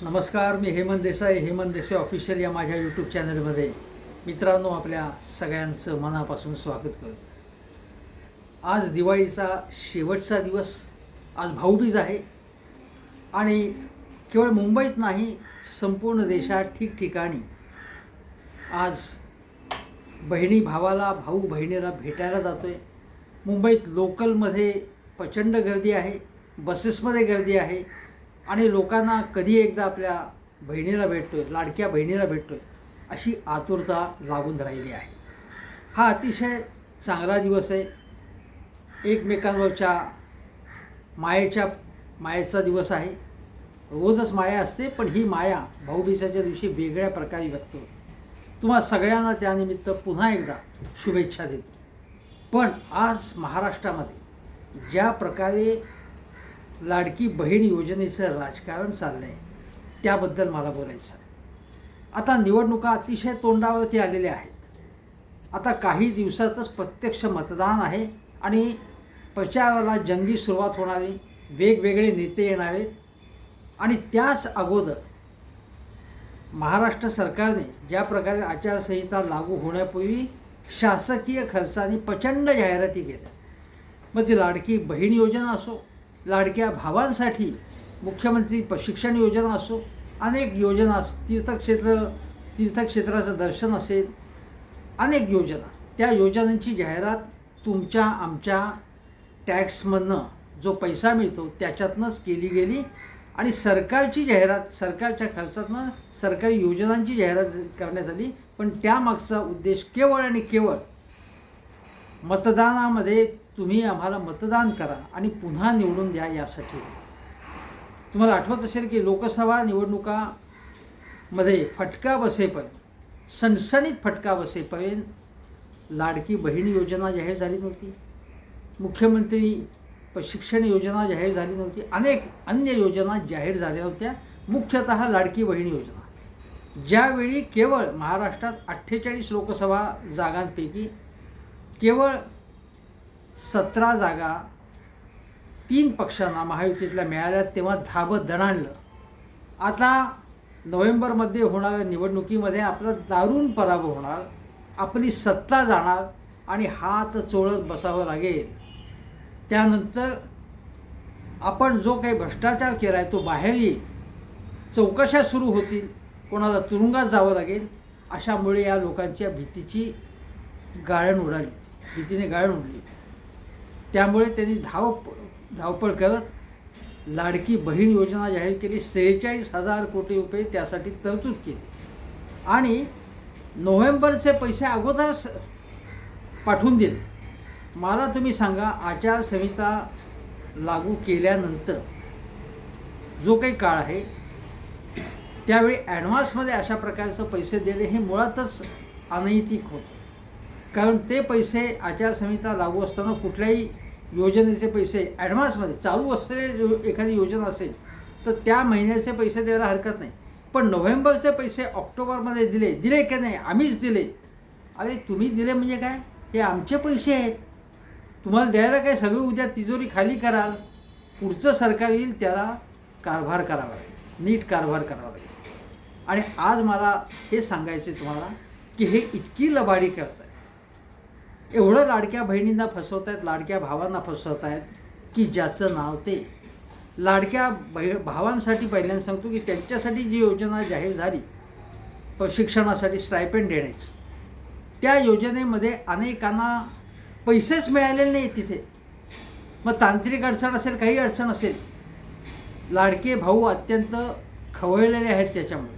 नमस्कार, मी हेमंत देसाई ऑफिशियल या माझ्या यूट्यूब चॅनलमध्ये मित्रांनो आपल्या सगळ्यांचं मनापासून स्वागत करतो. आज दिवाळीचा शेवटचा दिवस, आज भाऊबीज आहे आणि केवळ मुंबईत नाही संपूर्ण देशात ठिकठिकाणी आज बहिणी भावाला, भाऊ बहिणीला भेटायला जातो आहे. मुंबईत लोकलमध्ये प्रचंड गर्दी आहे, बसेसमध्ये गर्दी आहे आणि लोकांना कधी एकदा आपल्या बहिणीला भेटतोय, लाडक्या बहिणीला भेटतोय अशी आतुरता लागून राहिली आहे. हा अतिशय चांगला दिवस आहे. एकमेकांवरच्या मायेचा दिवस आहे. रोजच माया असते, पण ही माया भाऊबीजेच्या दिवशी वेगळ्या प्रकारे व्यक्त होते. तुम्हा सगळ्यांना त्यानिमित्त पुन्हा एकदा शुभेच्छा देतो. पण आज महाराष्ट्रामध्ये ज्या प्रकारे लाडकी बहीण योजनेचं राजकारण चाललं आहे त्याबद्दल मला बोलायचं आहे. आता निवडणुका अतिशय तोंडावरती आलेल्या आहेत. आता काही दिवसातच प्रत्यक्ष मतदान आहे आणि प्रचाराला जंगी सुरुवात होणारी, वेगवेगळे नेते येणार आहेत आणि त्याच अगोदर महाराष्ट्र सरकारने ज्या प्रकारे आचारसंहिता लागू होण्यापूर्वी शासकीय खर्चाने प्रचंड जाहिराती केल्या. मग ती लाडकी बहीण योजना असो, लाडक्या भावांसाठी मुख्यमंत्री प्रशिक्षण योजना असो, अनेक योजना, तीर्थक्षेत्राचं दर्शन असेल, अनेक योजना, त्या योजनांची जाहिरात तुमच्या आमच्या टॅक्समधनं जो पैसा मिळतो त्याच्यातनंच केली गेली आणि सरकारची जाहिरात, सरकारच्या खर्चातनं सरकारी योजनांची जाहिरात करण्यात आली. पण त्यामागचा उद्देश केवळ आणि केवळ मतदानामध्ये तुम्ही आम्हाला मतदान करा आणि पुन्हा निवडून द्या यासाठी. तुम्हाला आठवत असेल की लोकसभा निवडणुकामध्ये फटका बसेपर्यंत, सणसणीत फटका बसेपर्यंत लाडकी बहीण योजना जाहीर झाली नव्हती, मुख्यमंत्री प्रशिक्षण योजना जाहीर झाली नव्हती, अनेक अन्य योजना जाहीर झाल्या होत्या. मुख्यतः लाडकी बहीण योजना, ज्यावेळी केवळ महाराष्ट्रात 48 लोकसभा जागांपैकी केवळ 17 जागा 3 पक्षांना महायुतीतल्या मिळाल्या, तेव्हा धाबत दणाणलं. आता नोव्हेंबरमध्ये होणाऱ्या निवडणुकीमध्ये आपला दारुण पराभव होणार, आपली सत्ता जाणार आणि हात चोळत बसावं लागेल. त्यानंतर आपण जो काही भ्रष्टाचार केला आहे तो बाहेर येईल, चौकशा सुरू होतील, कोणाला तुरुंगात जावं लागेल. अशामुळे या लोकांच्या भीतीने गाळण उडली. त्यामुळे त्यांनी धावपळ करत लाडकी बहीण योजना जाहीर केली. 46,000 कोटी रुपये त्यासाठी तरतूद केली आणि नोव्हेंबरचे पैसे अगोदरच पाठवून दिले. मला तुम्ही सांगा, आचारसंहिता लागू केल्यानंतर जो काही काळ आहे त्यावेळी ॲडव्हान्समध्ये अशा प्रकारचं पैसे देणे हे मुळातच अनैतिक होतं. कारण ते पैसे आचारसंहिता लागू असताना कुठल्याही योजनेचे पैसे ॲडव्हान्समध्ये, चालू असलेली एखादी योजना असेल तर त्या महिन्याचे पैसे द्यायला हरकत नाही. पण नोव्हेंबरचे पैसे ऑक्टोबरमध्ये दिले की नाही, आम्हीच दिले. अरे तुम्ही दिले म्हणजे काय, हे आमचे पैसे आहेत, तुम्हाला द्यायला काय, सगळी उद्या तिजोरी खाली कराल, पुढचं सरकार येईल त्याला कारभार करावा लागेल, नीट कारभार करावा लागेल. आणि आज मला हे सांगायचं आहे तुम्हाला की हे इतकी लबाडी करत आहे, एवढं लाडक्या बहिणींना फसवत आहेत, लाडक्या भावांना फसवत आहेत की ज्याचं नाव ते. लाडक्या भावांसाठी पहिल्यांदा सांगतो की त्यांच्यासाठी जी योजना जाहीर झाली प्रशिक्षणासाठी स्टायपेंड देण्याची, त्या योजनेमध्ये अनेकांना पैसेच मिळालेले नाही तिथे. मग तांत्रिक अडचण असेल, काही अडचण असेल, लाडके भाऊ अत्यंत खवळलेले आहेत. त्याच्यामुळे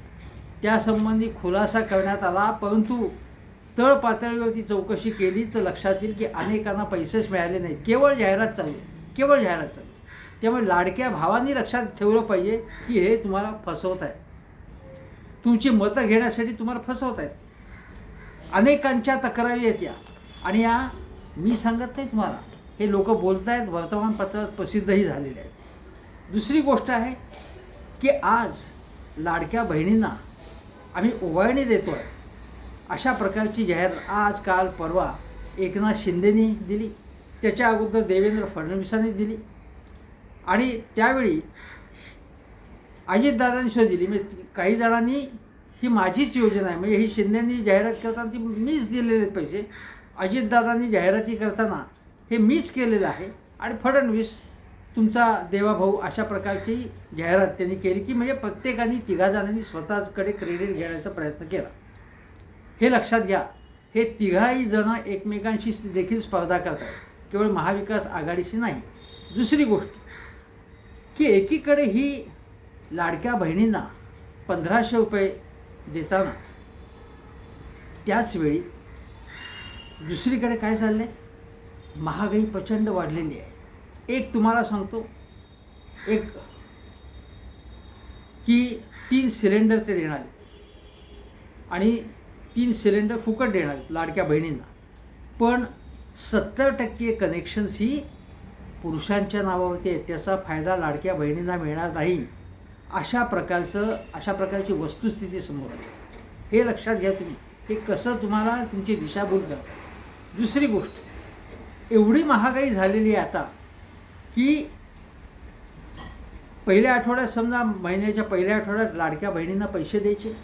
त्यासंबंधी खुलासा करण्यात आला, परंतु तळ पातळीवरती चौकशी केली तर लक्षात येईल की अनेकांना पैसेच मिळाले नाही. केवळ जाहिरात चालू. त्यामुळे लाडक्या भावांनी लक्षात ठेवलं पाहिजे की हे तुम्हाला फसवत आहेत, तुमची मतं घेण्यासाठी तुम्हाला फसवत आहेत. अनेकांच्या तक्रारी आहेत या, आणि या मी सांगत नाही तुम्हाला, हे लोक बोलत आहेत, वर्तमानपत्रात प्रसिद्धही झालेले आहेत. दुसरी गोष्ट आहे की आज लाडक्या बहिणींना आम्ही ओवाळणी देतो आहे अशा प्रकारची जाहिरात आज, काल, परवा एकनाथ शिंदेनी दिली, त्याच्या अगोदर देवेंद्र फडणवीसांनी दिली. आणि त्यावेळी अजितदादांनी सुद्धा दिली. म्हणजे काही जणांनी ही माझीच योजना आहे, म्हणजे ही शिंदेंनी जाहिरात करताना ती मीच दिलेले पैसे, अजितदादांनी जाहिराती करताना हे मीच केलेलं आहे, आणि फडणवीस तुमचा देवाभाऊ अशा प्रकारची जाहिरात त्यांनी केली की म्हणजे प्रत्येकाने तिघाजणांनी स्वतःकडे क्रेडिट घेण्याचा प्रयत्न केला. हे लक्षात घ्या, हे तिघाही जण एकमेकांशी देखील स्पर्धा करतात, केवळ महाविकास आघाडीशी नाही. दुसरी गोष्ट की एकीकडे ही लाडक्या बहिणींना 1500 रुपये देताना त्याचवेळी दुसरीकडे काय चाललं आहे, महागाई प्रचंड वाढलेली आहे. एक तुम्हाला सांगतो, एक की 3 सिलेंडर ते देणार आहेत आणि 3 सिलेंडर फुकट देणार आहेत लाडक्या बहिणींना, पण 70% कनेक्शन्स ही पुरुषांच्या नावावरती आहेत, त्याचा फायदा लाडक्या बहिणींना मिळणार नाही. अशा प्रकारची वस्तुस्थिती समोर आहे. हे लक्षात घ्या तुम्ही, हे कसं तुम्हाला तुमची दिशाभूल करतं. दुसरी गोष्ट, एवढी महागाई झालेली आहे आता की पहिल्या आठवड्यात, समजा महिन्याच्या पहिल्या आठवड्यात लाडक्या बहिणींना पैसे द्यायचे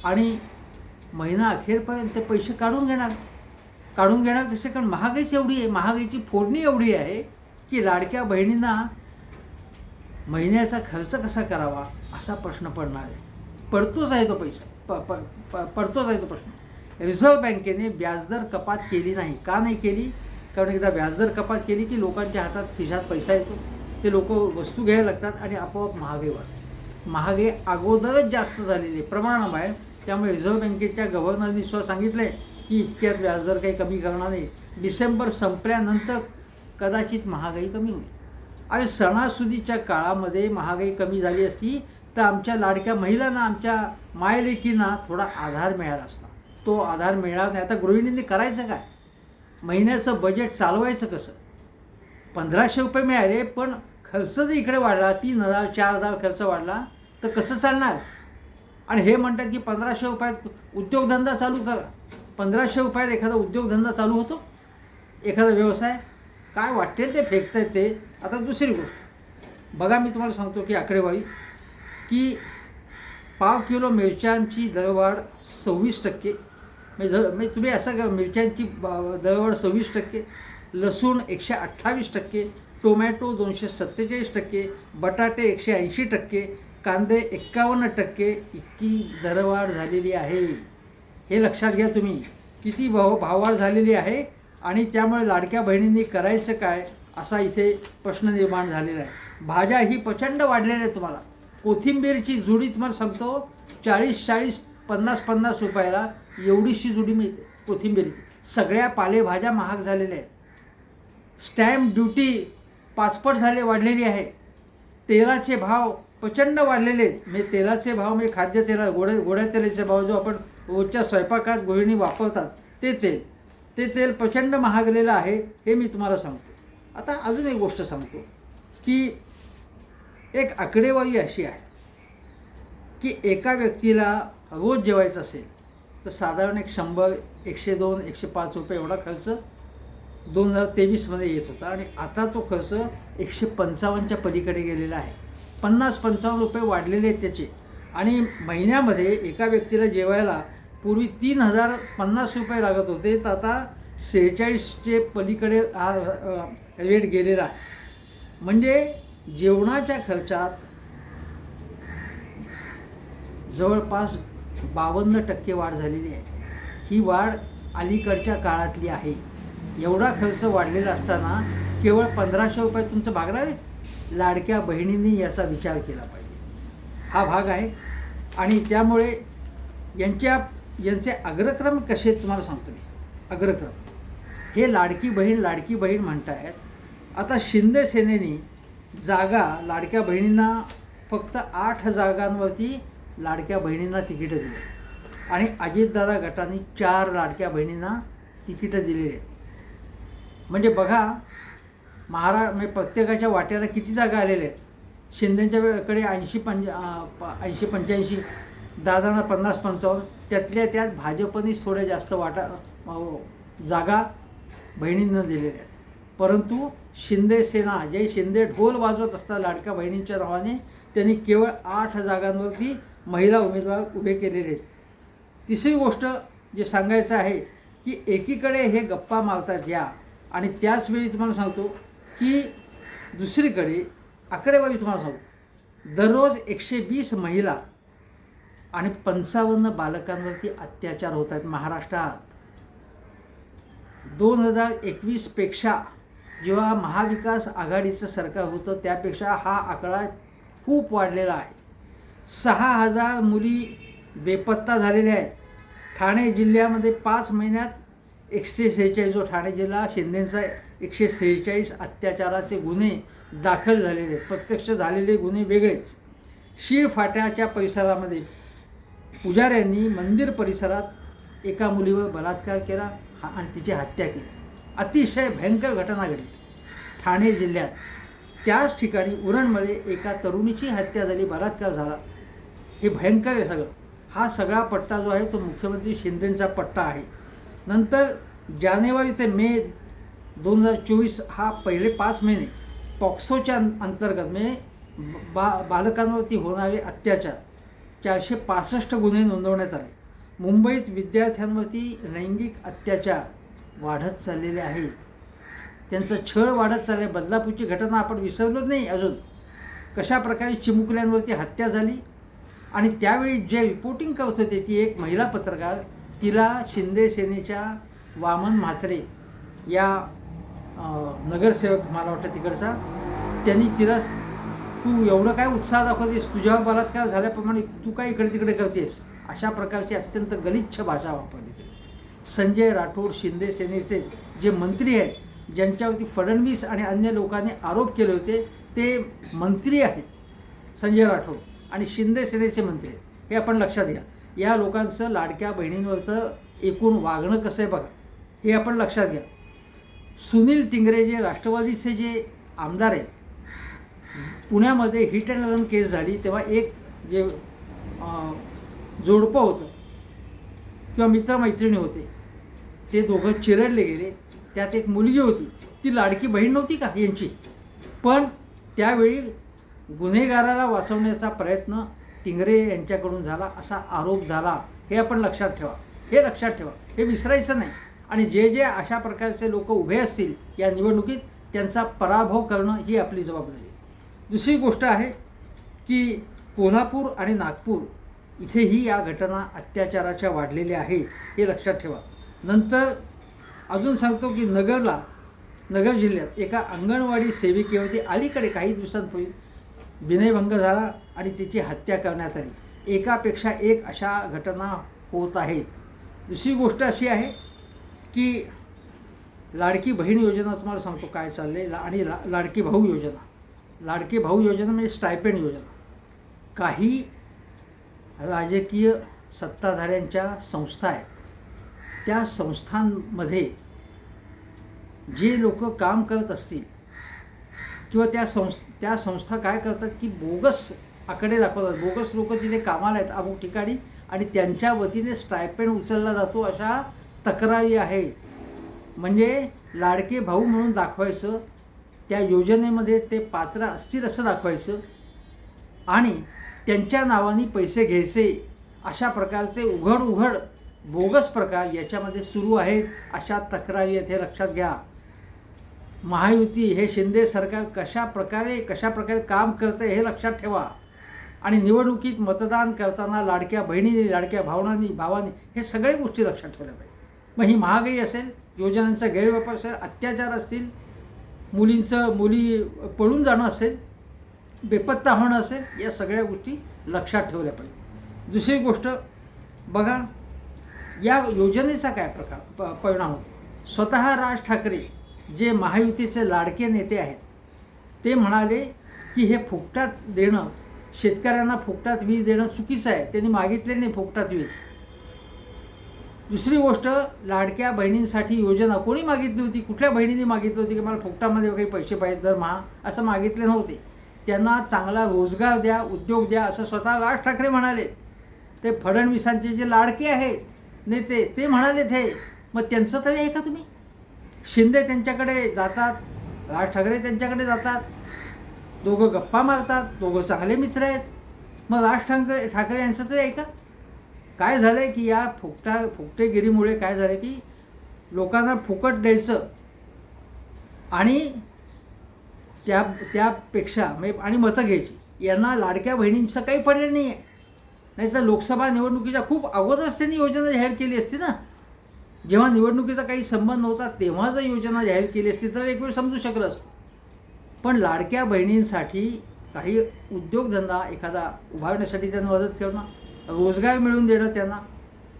आणि महिना अखेरपर्यंत ते पैसे काढून घेणार कसे, कारण महागाईच एवढी आहे, महागाईची फोडणी एवढी आहे की लाडक्या बहिणींना महिन्याचा खर्च कसा करावा असा प्रश्न पडणार आहे. पडतोच आहे तो प्रश्न. रिझर्व्ह बँकेने व्याजदर कपात केली नाही. का नाही केली? कारण एकदा व्याजदर कपात केली की लोकांच्या हातात खिशात पैसा येतो, ते लोक वस्तू घ्यायला लागतात आणि आपोआप महागाई वाढते. महागाई अगोदरच जास्त झालेली प्रमाणाबाहेर, त्यामुळे रिझर्व्ह बँकेच्या गव्हर्नरनी सुद्धा सांगितलं आहे की इतक्यात व्याजदर काही कमी करणार नाही, डिसेंबर संपल्यानंतर कदाचित महागाई कमी होईल. आणि सणासुदीच्या काळामध्ये महागाई कमी झाली असती तर आमच्या लाडक्या महिलांना, आमच्या मायलेकींना थोडा आधार मिळाला असता. तो आधार मिळाला नाही. आता गृहिणींनी करायचं काय? महिन्याचं बजेट चालवायचं कसं? 1500 रुपये मिळाले, पण खर्च जर इकडे वाढला, 3000 4000 खर्च वाढला तर कसं चालणार? आणि हे म्हणतात की 1500 रुपयात उद्योगधंदा चालू करा. 1500 रुपयात एखादा उद्योगधंदा चालू होतो? एखादा व्यवसाय? काय वाटेल ते फेकतायत ते. आता दुसरी गोष्ट बघा, मी तुम्हाला सांगतो की आकडेवारी की पाव किलो मिरच्यांची दरवाढ 26%, म्हणजे तुम्ही असं का, मिरच्यांची दरवाढ 26%, लसूण 128%, टोमॅटो 247%, बटाटे 180%, कांदे 51% इतकी दरवाढ झालेली आहे. हे लक्षात घ्या तुम्ही, किती भाववाढ झालेली आहे. आणि त्यामुळे लाडक्या बहिणींनी करायचं काय असा इथे प्रश्न निर्माण झालेला आहे. भाज्या ही प्रचंड वाढलेल्या आहेत. तुम्हाला कोथिंबीरची जुडी तुम्हाला सांगतो 40-40, 50-50 रुपयाला एवढीशी जुडी मिळते कोथिंबीरची. सगळ्या पालेभाज्या महाग झालेल्या आहेत. स्टॅम्प ड्युटी 5 पट वाढलेली आहे. तेलाचे भाव प्रचंड वाढलेले आहेत. म्हणजे तेलाचे भाव, म्हणजे खाद्यतेला, गोड्या तेलाचे भाव जो आपण रोजच्या स्वयंपाकात गृहिणी वापरतात ते तेल प्रचंड महागलेलं आहे. हे मी तुम्हाला सांगतो. आता अजून एक गोष्ट सांगतो की एक आकडेवारी अशी आहे की एका व्यक्तीला रोज जेवायचं असेल तर साधारण 100, 102, 105 रुपये एवढा खर्च 2023मध्ये येत होता. आणि आता तो खर्च 155च्या पलीकडे गेलेला आहे. 50-55 रुपये वाढलेले आहेत त्याचे. आणि महिन्यामध्ये एका व्यक्तीला जेवायला पूर्वी 3050 रुपये लागत होते, तर आता 46चे पलीकडे हा रेट गेलेला आहे. म्हणजे जेवणाच्या खर्चात जवळपास 52% वाढ झालेली आहे. ही वाढ अलीकडच्या काळातली आहे. एवढा खर्च वाढलेला असताना केवळ 1500 रुपये तुमचं भागणार आहे. लाडक्या बहिणींनी याचा विचार केला पाहिजे. हा भाग आहे. आणि त्यामुळे यांचे अग्रक्रम कसे तुम्हाला सांगतो मी. अग्रक्रम हे लाडकी बहीण म्हणतायत. आता शिंदे सेनेनी जागा लाडक्या बहिणींना फक्त 8 जागांवरती लाडक्या बहिणींना तिकीटं दिली आणि अजितदादा गटाने 4 लाडक्या बहिणींना तिकीटं दिलेली आहेत. म्हणजे बघा, म्हणजे प्रत्येकाच्या वाट्याला किती जागा आलेल्या आहेत. शिंदेच्याकडे 80-85, दादांना 50-55, त्यात भाजपनेच थोड्या जास्त जागा बहिणींना दिलेल्या आहेत. परंतु शिंदे सेना, जे शिंदे ढोल वाजवत असतात लाडक्या बहिणींच्या नावाने, त्यांनी केवळ 8 जागांवरती महिला उमेदवार उभे केलेले आहेत. तिसरी गोष्ट जे सांगायचं आहे की एकीकडे हे गप्पा मारतात या, आणि त्याचवेळी तुम्हाला सांगतो की दुसरीकडे आकडेवारी तुम्हाला सांगतो, दररोज 120 महिला आणि 55 बालकांवरती अत्याचार होत आहेत महाराष्ट्रात. 2021पेक्षा जेव्हा महाविकास आघाडीचं सरकार होतं त्यापेक्षा हा आकडा खूप वाढलेला आहे. 6000 मुली बेपत्ता झालेल्या आहेत. ठाणे जिल्ह्यामध्ये 5 महिन्यात 146, जो ठाणे जिल्हा शिंदेचा 146 अत्याचाराचे गुन्हे दाखल झालेले आहेत. प्रत्यक्ष झालेले गुन्हे वेगळेच. शीळफाट्याच्या परिसरामध्ये पुजाऱ्यांनी मंदिर परिसरात एका मुलीवर बलात्कार केला आणि तिची हत्या केली. अतिशय भयंकर घटना घडली ठाणे जिल्ह्यात. त्याच ठिकाणी उरणमध्ये एका तरुणीची हत्या झाली, बलात्कार झाला. हे भयंकर आहे सगळं. हा सगळा पट्टा जो आहे तो मुख्यमंत्री शिंदेंचा पट्टा आहे. नंतर जानेवारी ते मे 2024 हा पहिले 5 महिने पॉक्सोच्या अंतर्गत म्हणजे बालकांवरती होणारे अत्याचार 465 गुन्हे नोंदवण्यात आले. मुंबईत विद्यार्थ्यांवरती लैंगिक अत्याचार वाढत चाललेले आहे. त्यांचं छळ वाढत चालले. बदलापूरची घटना आपण विसरलोच नाही अजून. कशा प्रकारे चिमुकल्यांवरती हत्या झाली आणि त्यावेळी जे रिपोर्टिंग करत होते ती एक महिला पत्रकार, तिला शिंदे सेनेच्या वामन म्हात्रे या नगरसेवक मला वाटतं तिकडचा, त्यांनी तिला, तू एवढं काय उत्साह दाखवतेस, तुझ्यावर बलात्कार झाल्याप्रमाणे तू काय इकडे तिकडे करतेस, अशा प्रकारची अत्यंत गलिच्छ भाषा वापरली. संजय राठोड शिंदे सेनेचे जे मंत्री आहेत, ज्यांच्यावरती फडणवीस आणि अन्य लोकांनी आरोप केले होते, ते मंत्री आहेत. संजय राठोड आणि शिंदे सेनेचे मंत्री, हे आपण लक्षात घ्या. या लोकांचं लाडक्या बहिणींवरचं एकूण वागणं कसं आहे बघा, हे आपण लक्षात घ्या. सुनील टिंगरे जे राष्ट्रवादीचे जे आमदार आहेत, पुण्यामध्ये हिट अँड रन केस झाली तेव्हा एक जे जोडपं होतं किंवा मित्रमैत्रिणी होते, ते दोघं चिरडले गेले. त्यात एक मुलगी होती, ती लाडकी बहीण नव्हती का यांची, पण त्यावेळी गुन्हेगाराला वाचवण्याचा प्रयत्न टिंगरे यांच्याकडून झाला असा आरोप झाला. हे आपण लक्षात ठेवा, हे लक्षात ठेवा, हे विसरायचं नाही. आणि जे जे अशा प्रकारचे लोक उभे असतील या निवडणुकीत, त्यांचा पराभव करणं ही आपली जबाबदारी. दुसरी गोष्ट आहे की कोल्हापूर आणि नागपूर इथेही या घटना अत्याचाराच्या वाढलेल्या आहेत, हे लक्षात ठेवा. नंतर अजून सांगतो की नगर जिल्ह्यात एका अंगणवाडी सेविकेवरती अलीकडे काही दिवसांपूर्वी विनयभंग झाला आणि तिची हत्या करण्यात आली. एकापेक्षा एक अशा घटना होत आहेत. दुसरी गोष्ट अशी आहे की लाडकी बहीण योजना तुम्हाला सांगतो काय चालले, आणि लाडकी भाऊ योजना. लाडकी भाऊ योजना म्हणजे स्टायपेंड योजना. काही राजकीय सत्ताधाऱ्यांच्या संस्था आहेत, त्या संस्थांमध्ये जे लोक काम करत असतील किंवा त्या संस्था काय करतात की बोगस आकडे दाखवतात. बोगस लोक तिथे कामाला आहेत अमुक ठिकाणी आणि त्यांच्या वतीने स्टायपेंड उचलला जातो अशा तक्रारी आहेत. म्हणजे लाडके भाऊ म्हणून दाखवायचं, त्या योजनेमध्ये ते पात्र असतील असं दाखवायचं आणि त्यांच्या नावाने पैसे घ्यायचे, अशा प्रकारचे उघड बोगस प्रकार याच्यामध्ये सुरू आहेत. अशा तक्रारी आहेत, हे लक्षात घ्या. महायुती हे शिंदे सरकार कशा प्रकारे काम करते हे लक्षात ठेवा. आणि निवडणुकीत मतदान करताना लाडक्या बहिणींनी, लाडक्या भावांनी हे सगळे गोष्टी लक्षात ठेवल्या पाहिजे. मग ही महागाई असेल, योजनांचा गैरवापर असेल, अत्याचार असतील, मुली पळून जाणं असेल, बेपत्ता होणं असेल, या सगळ्या गोष्टी लक्षात ठेवल्या पाहिजे. दुसरी गोष्ट बघा, या योजनेचा काय परिणाम होतो. स्वतः राज ठाकरे जे महायुतीचे लाडके नेते आहेत, ते म्हणाले की हे फुकटात देणं, शेतकऱ्यांना फुकटात वीज देणं चुकीचं आहे. त्यांनी मागितले नाही फुकटात वीज. दुसरी गोष्ट, लाडक्या बहिणींसाठी योजना कोणी मागितली होती, कुठल्या बहिणींनी मागितली होती की मला फुकटामध्ये काही पैसे पाहिजे दरमहा, असं मागितले नव्हते. त्यांना चांगला रोजगार द्या, उद्योग द्या, असं स्वतः राज ठाकरे म्हणाले. ते फडणवीसांचे जे लाडके आहेत नेते, ते म्हणाले ते. मग त्यांचं तरी आहे का तुम्ही? शिंदे त्यांच्याकडे जातात, राज ठाकरे त्यांच्याकडे जातात, दोघं गप्पा मारतात, दोघं चांगले मित्र आहेत. मग राज ठाकरे यांचं तरी ऐका. काय झालं आहे की या फुकटेगिरीमुळे काय झालं की लोकांना फुकट द्यायचं आणि त्यापेक्षा आणि मतं घ्यायची, यांना लाडक्या बहिणींचं काही पडलं नाही आहे. नाही तर लोकसभा निवडणुकीच्या खूप अगोदरच त्यांनी योजना जाहीर केली असती ना. जेव्हा निवडणुकीचा काही संबंध नव्हता तेव्हा जर योजना जाहीर केली असती तर एक वेळ समजू शकलं असतं. पण लाडक्या बहिणींसाठी काही उद्योगधंदा एखादा उभारण्यासाठी त्यांना मदत करणं, रोजगार मिळवून देणं,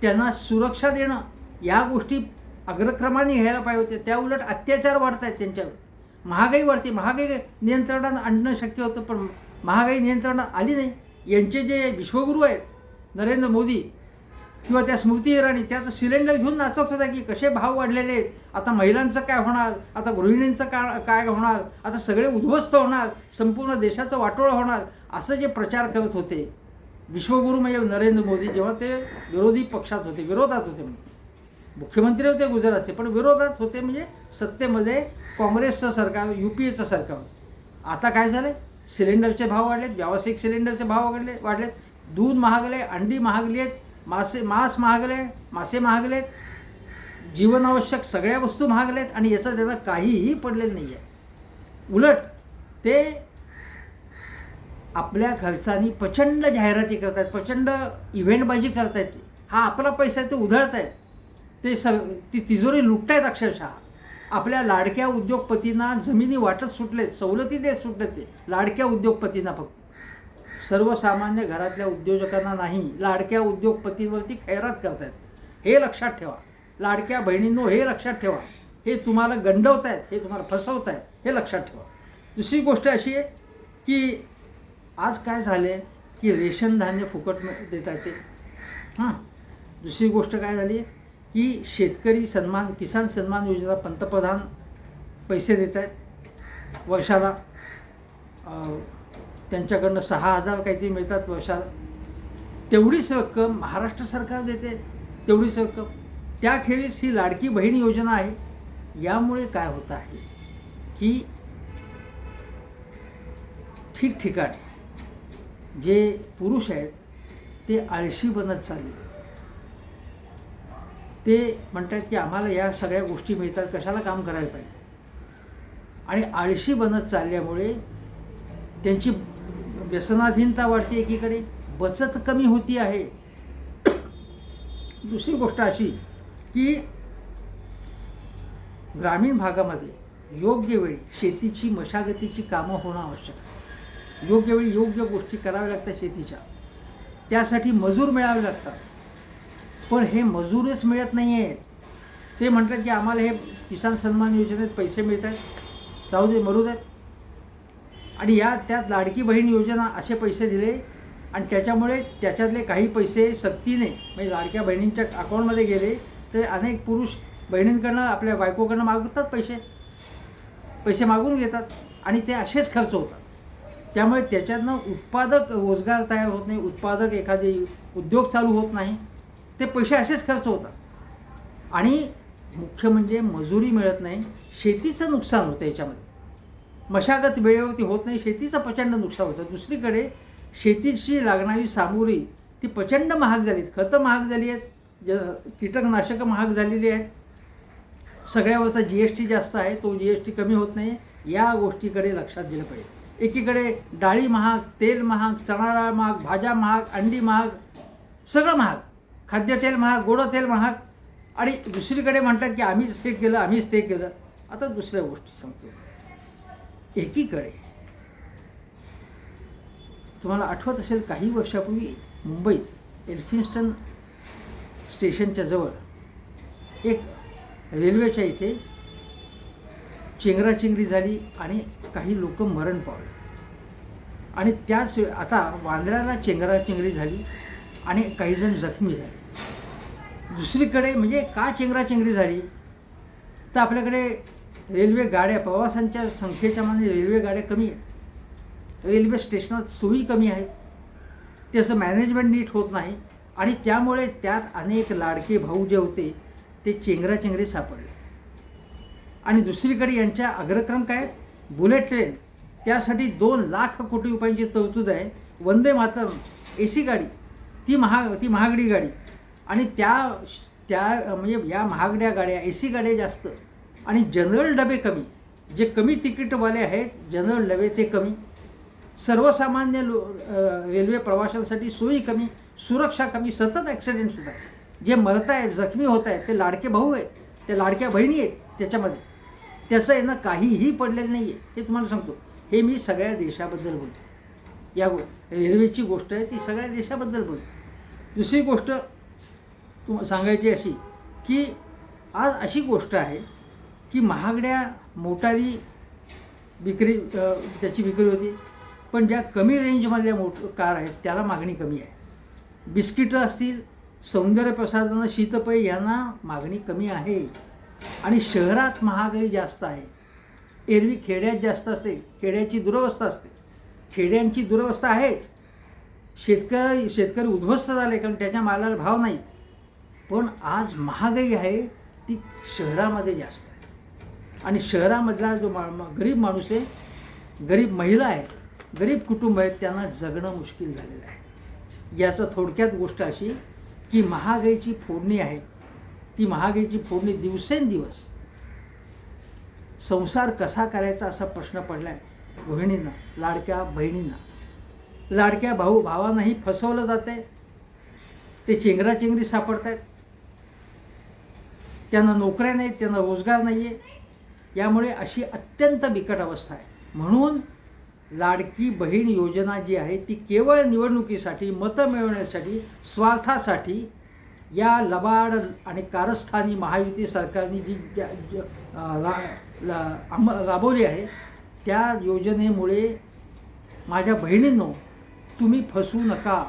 त्यांना सुरक्षा देणं, या गोष्टी अग्रक्रमाने घ्यायला पाहिजे होते. त्या उलट अत्याचार वाढत आहेत त्यांच्यावर. महागाई वाढते. महागाई नियंत्रणात आणणं शक्य होतं पण महागाई नियंत्रणात आली नाही. यांचे जे विश्वगुरू आहेत नरेंद्र मोदी किंवा त्या स्मृती इराणी, त्याचं सिलेंडर घेऊन नाचत होता की कसे भाव वाढलेले आहेत, आता महिलांचं काय होणार, आता गृहिणींचं काय होणार, आता सगळे उद्ध्वस्त होणार, संपूर्ण देशाचं वाटोळं होणार, असं जे प्रचार करत होते विश्वगुरू म्हणजे नरेंद्र मोदी, जेव्हा ते विरोधी पक्षात होते, विरोधात होते, म्हणजे मुख्यमंत्री होते गुजरातचे पण विरोधात होते, म्हणजे सत्तेमध्ये काँग्रेसचं सरकार, UPAचं सरकार. आता काय झालं, सिलेंडरचे भाव वाढलेत, व्यावसायिक सिलेंडरचे भाव वाढलेत, दूध महागले, अंडी महागली आहेत, मांस महागले, मासे महागलेत, जीवनावश्यक सगळ्या वस्तू महागलेत आणि याचं त्याला काहीही पडलेलं नाही आहे. उलट ते आपल्या खर्चानी प्रचंड जाहिराती करत आहेत, प्रचंड इव्हेंटबाजी करत आहेत. हा आपला पैसा आहे ते उधळत आहेत, ती तिजोरी लुटत आहेत अक्षरशः. आपल्या लाडक्या उद्योगपतींना जमिनी वाटत सुटलेत, सवलती देत सुटलेत ते लाडक्या उद्योगपतींना, फक्त सर्वसामान्य घरातल्या उद्योजकांना नाही, लाडक्या उद्योगपतींवरती खैरात करत आहेत. हे लक्षात ठेवा लाडक्या बहिणींनो, हे लक्षात ठेवा. हे तुम्हाला गंडवत आहेत, हे तुम्हाला फसवत आहेत, हे लक्षात ठेवा. दुसरी गोष्ट अशी आहे की आज काय झाले की रेशन धान्य फुकट देत आहेत ते. दुसरी गोष्ट काय झाली आहे की शेतकरी किसान सन्मान योजना पंतप्रधान पैसे देत आहेत वर्षाला. त्यांच्याकडनं 6,000 काहीतरी मिळतात वर्षाला. तेवढीच रक्कम महाराष्ट्र सरकार देते, तेवढीच रक्कम. त्याखेरीज ही लाडकी बहीण योजना आहे. यामुळे काय होतं आहे की ठिकठिकाणी जे पुरुष आहेत ते आळशी बनत चालले. ते म्हणतात की आम्हाला या सगळ्या गोष्टी मिळतात, कशाला काम करायला पाहिजे. आणि आळशी बनत चालल्यामुळे त्यांची व्यसनाधीनता वाढते, एकीकडे बचत कमी होती आहे. दुसरी गोष्ट अशी की ग्रामीण भागामध्ये योग्य वेळी शेतीची मशागतीची कामं होणं आवश्यक आहे. योग्य वेळी योग्य गोष्टी कराव्या लागतात शेतीच्या, त्यासाठी मजूर मिळावे लागतात. पण हे मजूरच मिळत नाही आहेत. ते म्हणतात की आम्हाला हे किसान सन्मान योजनेत पैसे मिळत आहेत, जाऊ दे मरू देत. आणि त्यात लाडकी बहीण योजना असे पैसे दिले आणि त्याच्यामुळे त्याच्यातले काही पैसे सक्तीने म्हणजे लाडक्या बहिणींच्या अकाउंटमध्ये गेले. तर अनेक पुरुष बहिणींकडनं आपल्या बायकोकडनं मागतात पैसे मागून घेतात आणि ते असेच खर्च होतात. त्यामुळे त्याच्यातनं उत्पादक रोजगार तयार होत नाही, उत्पादक एखादे उद्योग चालू होत नाही, ते पैसे असेच खर्च होतात. आणि मुख्य म्हणजे मजुरी मिळत नाही, शेतीचं नुकसान होतं याच्यामध्ये. मशागत वेळेवरती होत नाही, शेतीचं प्रचंड नुकसान होतं. दुसरीकडे शेतीची लागणारी सामुग्री ती प्रचंड महाग झाली आहेत, खतं महाग झाली आहेत, कीटकनाशकं महाग झालेली आहेत, सगळ्यावरचा GST जास्त आहे, तो GST कमी होत नाही. या गोष्टीकडे लक्षात दिलं पाहिजे. एकीकडे डाळी महाग, तेल महाग, चणा डाळ महाग, भाज्या महाग, अंडी महाग, सगळं महाग, खाद्यतेल महाग, गोडं तेल महाग. आणि दुसरीकडे म्हणतात की आम्हीच हे केलं, आम्हीच ते केलं. आता दुसऱ्या गोष्टी सांगतो. एकीकडे तुम्हाला आठवत असेल काही वर्षापूर्वी मुंबईत एल्फिन्स्टन स्टेशनच्या जवळ एक रेल्वेच्या इथे चेंगराचेंगरी झाली आणि काही लोक मरण पावले. आणि त्याच आता वांद्र्याला चेंगराचेंगरी झाली आणि काही जण जखमी झाले. दुसरीकडे म्हणजे का चेंगराचेंगरी झाली तर आपल्याकडे रेल्वे गाड्या, प्रवासांच्या संख्येच्या मानाने रेल्वे गाड्या कमी आहेत, रेल्वे स्टेशनात सोयी कमी आहेत, त्याचं मॅनेजमेंट नीट होत नाही आणि त्यामुळे त्यात अनेक लाडके भाऊ जे होते ते चेंगराचेंगरी सापडले. आणि दुसरीकडे यांच्या अग्रक्रम काय, बुलेट ट्रेन त्यासाठी 2,00,000 कोटी रुपयांची तरतूद आहे. वंदे मातरम AC गाडी, ती महागडी गाडी, आणि त्या म्हणजे या महागड्या गाड्या, AC गाड्या जास्त, आणि जनरल डबे कमी. जे कमी तिकीटवाले आहेत जनरल डबे ते कमी. सर्वसामान्य रेल्वे प्रवाशांसाठी सोयी कमी, सुरक्षा कमी, सतत ॲक्सिडेंट्स होत आहेत. जे मरत आहेत, जखमी होत आहेत, ते लाडके भाऊ आहेत, ते लाडक्या बहिणी आहेत त्याच्यामध्ये. त्याचं आहे ना काहीही पडलेलं नाही आहे, हे तुम्हाला सांगतो. हे मी सगळ्या देशाबद्दल बोलतो. या रेल्वेची गोष्ट आहे ती सगळ्या देशाबद्दल बोलतो. दुसरी गोष्ट सांगायची अशी की आज अशी गोष्ट आहे की महागड्या मोटारी त्याची विक्री होती, पण ज्या कमी रेंजमधल्या कार आहेत त्याला मागणी कमी आहे. बिस्किटं असतील, सौंदर्य प्रसाधनं, शीतपेय यांना मागणी कमी आहे. आणि शहरात महागाई जास्त आहे. एरवी खेड्यात जास्त असते, खेड्याची दुरवस्था असते. खेड्यांची दुरवस्था आहेच. शेतकरी उद्ध्वस्त झाले कारण त्याच्या मालाला भाव नाही. पण आज महागाई आहे ती शहरामध्ये जास्त आहे. आणि शहरामधला जो गरीब माणूस आहे, गरीब महिला आहेत, गरीब कुटुंब आहेत, त्यांना जगणं मुश्किल झालेलं आहे. याचं थोडक्यात गोष्ट अशी की महागाईची फोडणी आहे. ती महागाईची फोडणी दिवसेंदिवस संसार कसा करायचा असा प्रश्न पडला आहे गृहिणींना, लाडक्या बहिणींना. लाडक्या भावांनाही फसवलं जात आहे. ते चेंगराचेंगरी सापडत आहेत. त्यांना नोकऱ्या नाहीत, त्यांना रोजगार नाही आहे. यामुळे अशी अत्यंत बिकट अवस्था आहे. म्हणून लाडकी बहीण योजना जी आहे ती केवळ निवडणुकीसाठी, मतं मिळवण्यासाठी, स्वार्थासाठी या लबाड आणि कारस्थानी महायुती सरकारने जी राबवली आहे त्या योजनेमुळे माझ्या बहिणींनो तुम्ही फसू नका,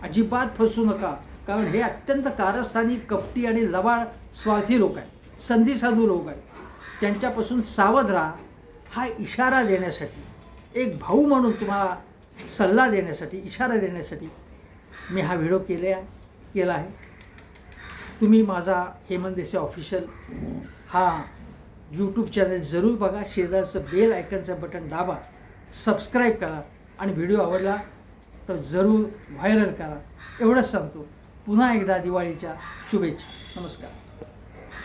अजिबात फसू नका. कारण हे अत्यंत कारस्थानी, कपटी आणि लबाड स्वार्थी लोक आहेत, संधीसाधू लोक आहेत. त्यांच्यापासून सावध राहा हा इशारा देण्यासाठी, एक भाऊ म्हणून तुम्हाला सल्ला देण्यासाठी, इशारा देण्यासाठी मी हा व्हिडिओ केला आहे. तुम्ही माझा हेमंत देसाई ऑफिशियल हा यूट्यूब चॅनल जरूर बघा. शेजारचं बेल आयकनचं बटन दाबा, सबस्क्राईब करा आणि व्हिडिओ आवडला तर जरूर व्हायरल करा. एवढंच सांगतो. पुन्हा एकदा दिवाळीच्या शुभेच्छा. नमस्कार.